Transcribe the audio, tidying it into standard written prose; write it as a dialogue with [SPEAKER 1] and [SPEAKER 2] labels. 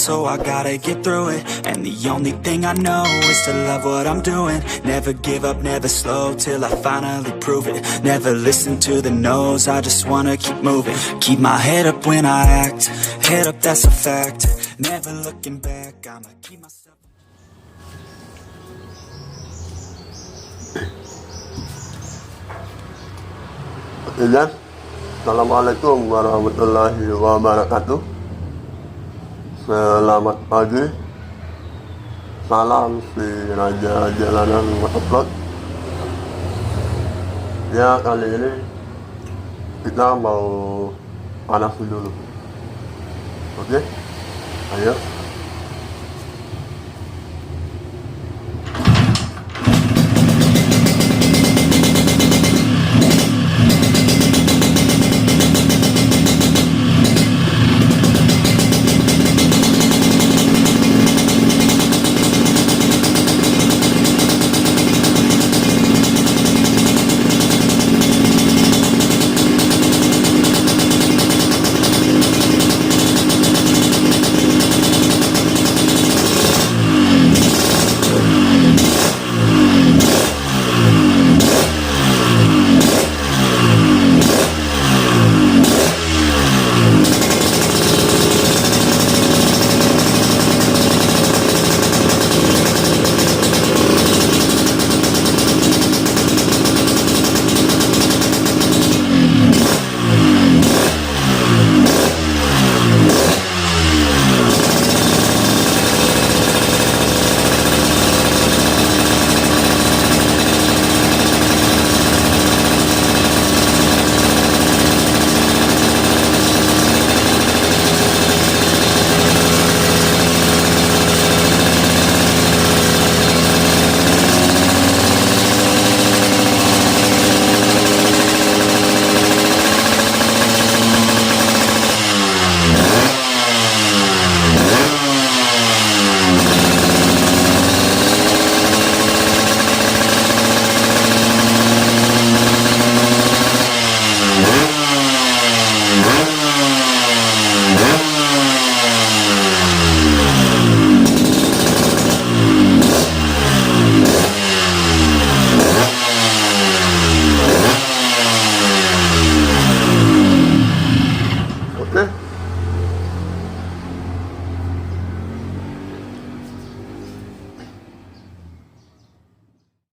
[SPEAKER 1] so I gotta get through it. And the only thing I know is to love what I'm doing. Never give up, never slow, till I finally prove it. Never listen to the no's, I just wanna keep moving. Keep my head up when I act, head up, that's a fact. Never looking back, I'ma keep myself.
[SPEAKER 2] Ilyas, Assalamualaikum warahmatullahi wabarakatuh. Selamat pagi. Salam si Raja Jalanan Upload. Ya, kali ini kita mau panas dulu. Oke? Ayo.